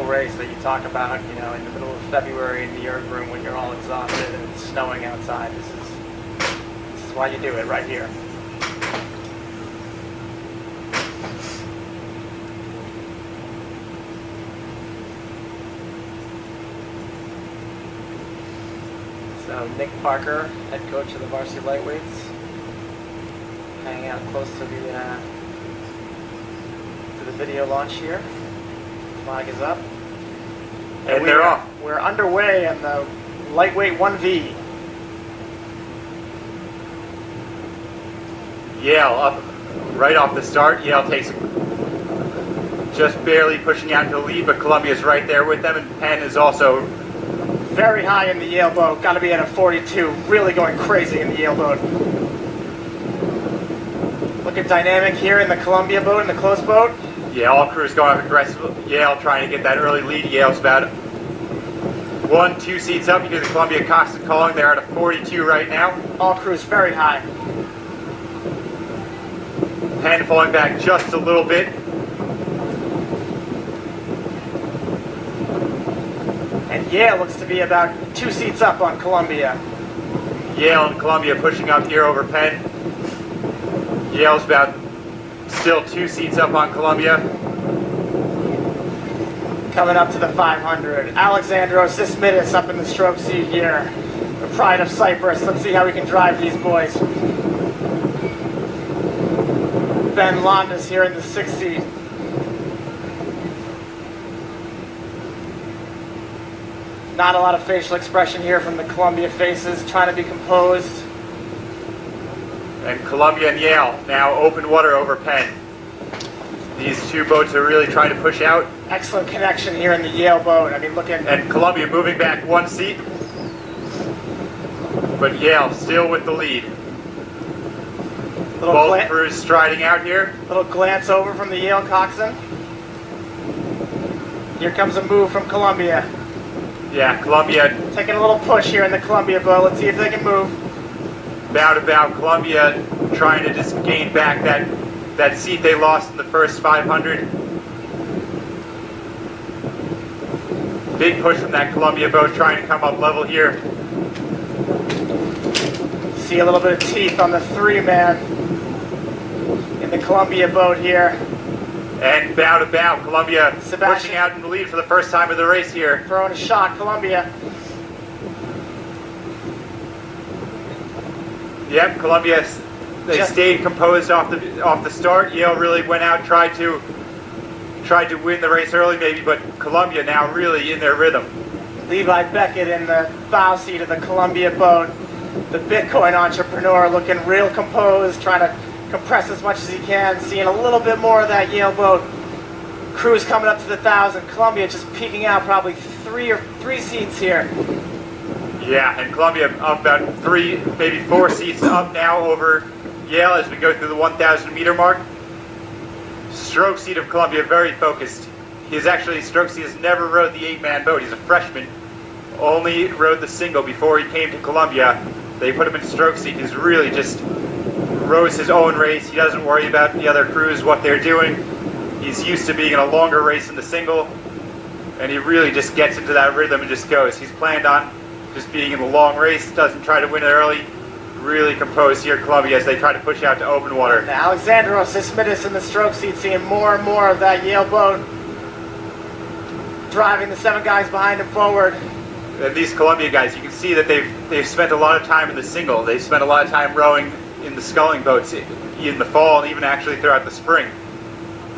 race that you talk about, you know, in the middle of February in the erg room when you're all exhausted and it's snowing outside. This is why you do it right here. So Nick Parker, head coach of the varsity lightweights, hanging out close to the video launch here. Flag is up. And they're off. We're underway in the lightweight 1V. Yale up right off the start. Yale takes just barely pushing out into the lead, but Columbia's right there with them, and Penn is also very high in the Yale boat. Got to be at a 42. Really going crazy in the Yale boat. Look at dynamic here in the Columbia boat, in the close boat. Yeah, all crews going up aggressive. Yale trying to get that early lead. Yale's about 1-2 seats up. You hear the Columbia coxswain calling. They're at a 42 right now. All crews very high. Penn falling back just a little bit. And Yale looks to be about 2 seats up on Columbia. Yale and Columbia pushing up here over Penn. Yale's about still 2 seats up on Columbia. Coming up to the 500. Alexandros Sismitis up in the stroke seat here. The pride of Cyprus. Let's see how we can drive these boys. Ben Londas here in the 6th seat. Not a lot of facial expression here from the Columbia faces, trying to be composed. And Columbia and Yale now open water over Penn. These two boats are really trying to push out. Excellent connection here in the Yale boat. I mean, look at... And Columbia moving back 1 seat. But Yale still with the lead. Both crews striding out here. Little glance over from the Yale coxswain. Here comes a move from Columbia. Yeah, Columbia taking a little push here in the Columbia boat. Let's see if they can move. Bout about Columbia trying to just gain back that seat they lost in the first 500. Big push from that Columbia boat trying to come up level here. See a little bit of teeth on the 3-man in the Columbia boat here. And bout about Columbia pushing out in the lead for the first time of the race here. Throwing a shot, Columbia. Yep, Columbia, they stayed composed off the start. Yale really went out, tried to win the race early maybe, but Columbia now really in their rhythm. Levi Beckett in the bow seat of the Columbia boat. The Bitcoin entrepreneur looking real composed, trying to compress as much as he can, seeing a little bit more of that Yale boat. Crews coming up to the 1,000. Columbia just peeking out probably 3 seats here. Yeah, and Columbia up about 3, maybe 4 seats up now over Yale as we go through the 1,000 meter mark. Stroke seat of Columbia very focused. Stroke seat has never rowed the 8-man boat. He's a freshman. Only rowed the single before he came to Columbia. They put him in stroke seat. He's really just rows his own race. He doesn't worry about the other crews, what they're doing. He's used to being in a longer race in the single, and he really just gets into that rhythm and just goes. He's planned on just being in the long race, doesn't try to win it early. Really composed here, Columbia, as they try to push out to open water. Now Alexandros Sismitis in the stroke seat, seeing more and more of that Yale boat, driving the 7 guys behind him forward. And these Columbia guys, you can see that they've spent a lot of time in the single. They've spent a lot of time rowing in the sculling boats in the fall and even actually throughout the spring.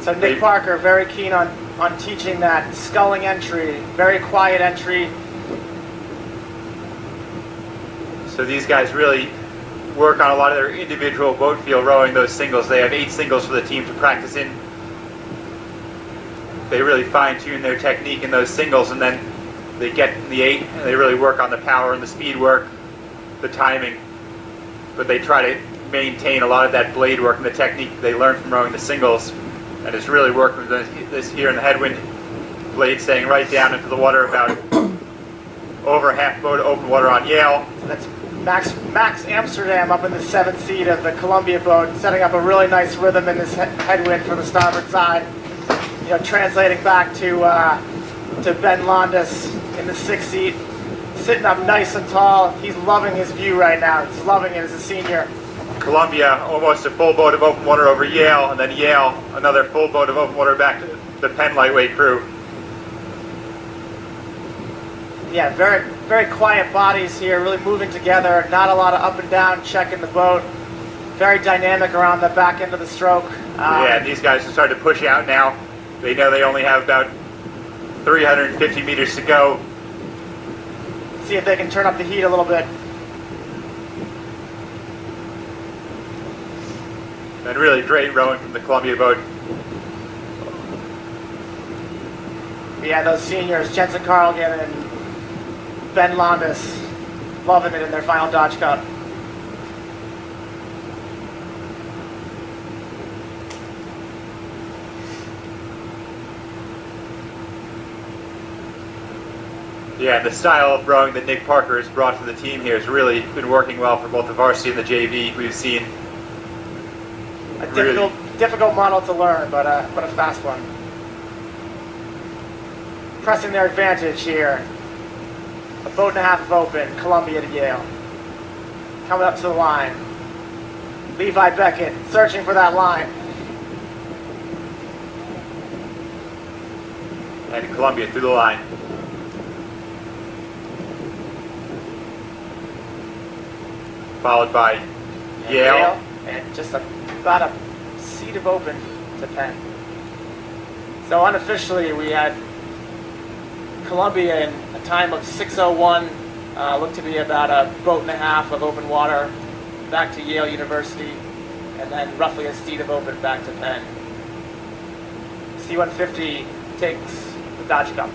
So Nick Parker very keen on teaching that sculling entry, very quiet entry. So these guys really work on a lot of their individual boat field rowing those singles. They have 8 singles for the team to practice in. They really fine-tune their technique in those singles, and then they get in the 8 and they really work on the power and the speed work, the timing. But they try to maintain a lot of that blade work and the technique they learned from rowing the singles, and it's really worked with this here in the headwind. Blade staying right down into the water, about over half boat open water on Yale. That's Max Amsterdam up in the 7th seat of the Columbia boat, setting up a really nice rhythm in this headwind for the starboard side. You know, translating back to to Ben Londas in the 6th seat, sitting up nice and tall. He's loving his view right now. He's loving it as a senior. Columbia, almost a full boat of open water over Yale, and then Yale, another full boat of open water back to the Penn lightweight crew. Yeah, very, very quiet bodies here, really moving together. Not a lot of up and down checking the boat. Very dynamic around the back end of the stroke. Yeah, and these guys are starting to push out now. They know they only have about 350 meters to go. See if they can turn up the heat a little bit. And really great rowing from the Columbia boat. Yeah, those seniors, Jensen Carlgan and Ben Londas, loving it in their final Dodge Cup. Yeah, the style of rowing that Nick Parker has brought to the team here has really been working well for both the varsity and the JV. We've seen A difficult model to learn, but a fast one. Pressing their advantage here. A boat and a half of open, Columbia to Yale. Coming up to the line. Levi Beckett searching for that line. and Columbia through the line. Followed by Yale. And just about a seat of open to Penn. So unofficially, we had Columbia in a time of 6:01, looked to be about a boat and a half of open water back to Yale University, and then roughly a seat of open back to Penn. C-150 takes the Dodge Cup.